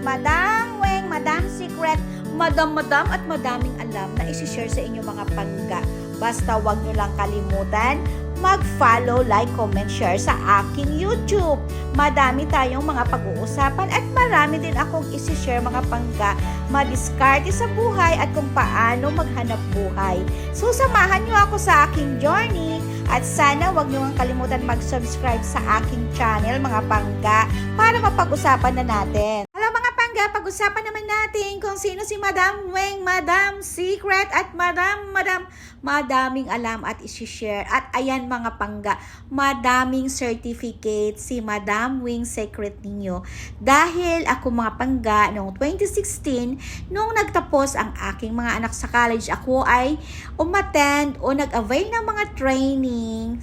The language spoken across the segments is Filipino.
Madam Weng, Madam Secret, Madam at madaming alam na isi-share sa inyo mga pangga. Basta wag nyo lang kalimutan mag-follow, like, comment, share sa aking YouTube. Madami tayong mga pag-uusapan at marami din akong isi-share mga pangga, madiskarte sa buhay at kung paano maghanap buhay. So, samahan nyo ako sa aking journey at sana wag nyo ang kalimutan mag-subscribe sa aking channel mga pangga para mapag-usapan na natin. Mga pangga, pag-usapan naman natin kung sino si Madam Weng, Madam Secret at madaming alam at isi-share. At ayan mga pangga, madaming certificate si Madam Weng Secret ninyo. Dahil ako mga pangga, noong 2016, nung nagtapos ang aking mga anak sa college, ako ay umattend o nag-avail ng mga training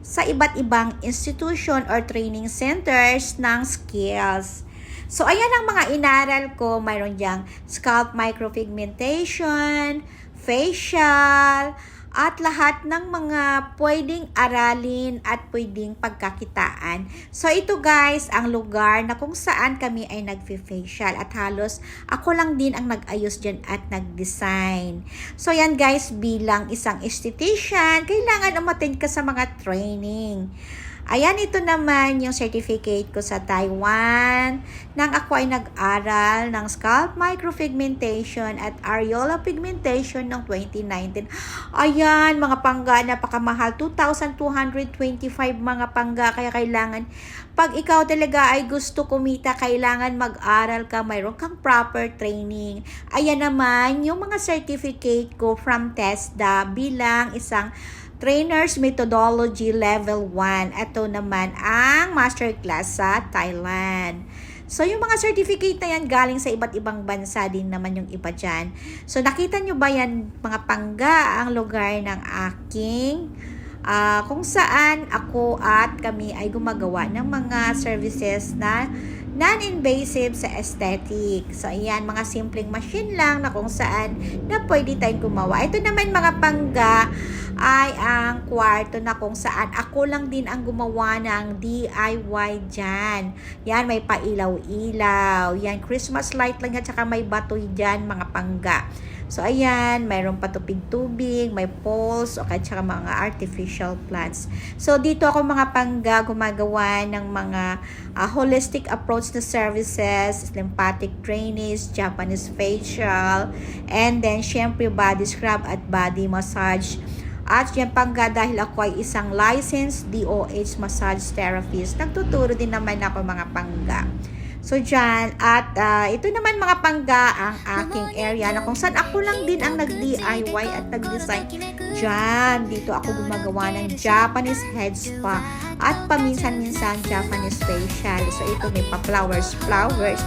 sa iba't ibang institution or training centers ng skills. So, ayan ang mga inaral ko. Mayroon diyang scalp micropigmentation, facial, at lahat ng mga pwedeng aralin at pwedeng pagkakitaan. So, ito guys, ang lugar na kung saan kami ay nag-facial. At halos ako lang din ang nag-ayos dyan at nag-design. So, yan guys, bilang isang esthetician, kailangan umattend ka sa mga training. Ayan, ito naman yung certificate ko sa Taiwan nang ako ay nag-aral ng scalp micropigmentation at areola pigmentation ng 2019. Ayan, mga pangga, napakamahal. 2,225 mga pangga. Kaya kailangan, pag ikaw talaga ay gusto kumita, kailangan mag-aral ka, mayroon kang proper training. Ayan naman yung mga certificate ko from TESDA bilang isang Trainer's Methodology Level 1. Ito naman ang masterclass sa Thailand. So, yung mga certificate na yan galing sa iba't ibang bansa din naman yung iba dyan. So, nakita nyo ba yan mga pangga ang lugar ng aking kung saan ako at kami ay gumagawa ng mga services na non-invasive sa aesthetic. So, ayan, mga simpleng machine lang na kung saan na pwede tayong gumawa. Ito naman mga pangga ay ang kwarto na kung saan ako lang din ang gumawa ng DIY dyan. Yan, may pailaw-ilaw. Yan, Christmas light lang yan, tsaka may batoy dyan mga pangga. So, ayan, mayroon patubig-tubig, may poles, o kaya tsaka mga artificial plants. So, dito ako mga pangga gumagawa ng mga holistic approach na services, lymphatic drainage, Japanese facial, and then, syempre, body scrub at body massage. At yan pangga, dahil ako ay isang licensed DOH massage therapist, nagtuturo din naman ako mga pangga. So, dyan, at ito naman mga pangga ang aking area na kung saan ako lang din ang nag-DIY at nag-design. Dyan, dito ako gumagawa ng Japanese head spa at paminsan-minsan Japanese facial. So, ito may pa-flowers,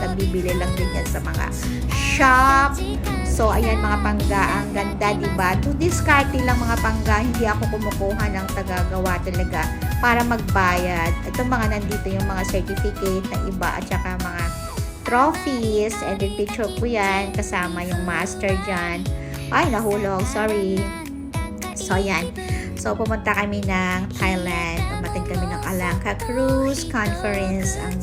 nabibili lang din yan sa mga shop. So, ayan mga pangga, ang ganda, diba? To discarte lang mga pangga, hindi ako kumukuha ng tagagawa talaga para magbayad. Ito mga nandito yung mga certificate na iba at saka mga trophies. And then picture ko yan, kasama yung master dyan. Ay, nahulog, sorry. So, ayan. So, pumunta kami ng Thailand. Umattend kami ng Alangka Cruise Conference ang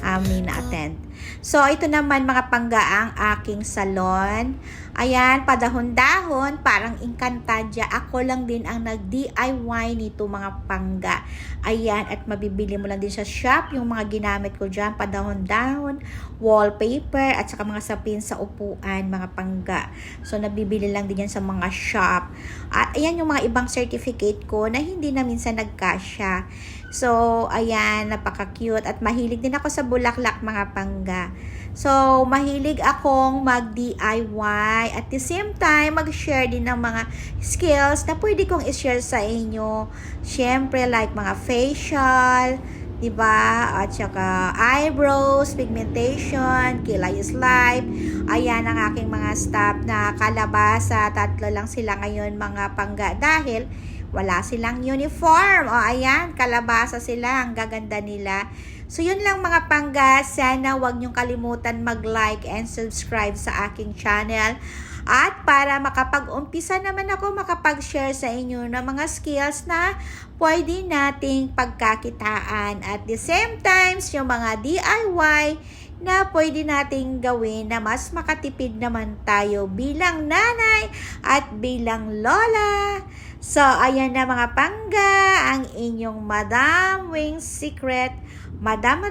amin na-attend. So, ito naman mga pangga ang aking salon. Ayan, padahon-dahon, parang Encantadia. Ako lang din ang nag-DIY nito mga pangga. Ayan, at mabibili mo lang din sa shop yung mga ginamit ko dyan. Padahon-dahon, wallpaper, at saka mga sapin sa upuan, mga pangga. So, nabibili lang din yan sa mga shop. At ayan yung mga ibang certificate ko na hindi na minsan nagkasya. So, ayan, napaka-cute. At mahilig din ako sa bulaklak mga pangga. So, mahilig akong mag-DIY. At the same time, mag-share din ng mga skills na pwede kong i-share sa inyo. Siyempre, like mga facial, diba? At saka eyebrows, pigmentation, kilay is life. Ayan ang aking mga staff na kalabasa. 3 lang sila ngayon mga pangga dahil wala silang uniform. O ayan, kalabasa sila. Ang gaganda nila. So, yun lang mga pangga. Sana wag niyong kalimutan mag-like and subscribe sa aking channel. At para makapag-umpisa naman ako makapag-share sa inyo ng mga skills na pwede nating pagkakitaan. At the same times, yung mga DIY, na pwede nating gawin na mas makatipid naman tayo bilang nanay at bilang lola. So, ayan na mga pangga, ang inyong Madam Wing's Secret. Madam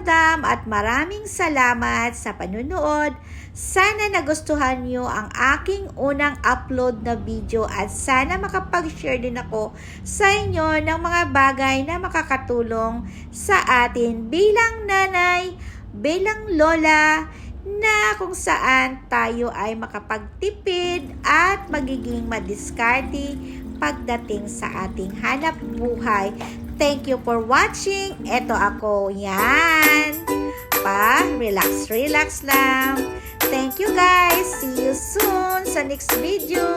at maraming salamat sa panunood. Sana nagustuhan nyo ang aking unang upload na video at sana makapag-share din ako sa inyo ng mga bagay na makakatulong sa atin bilang nanay, bilang lola, na kung saan tayo ay makapagtipid at magiging madiskarte pagdating sa ating hanap buhay. Thank you for watching. Eto ako. Yan. Relax lang. Thank you guys. See you soon sa next video.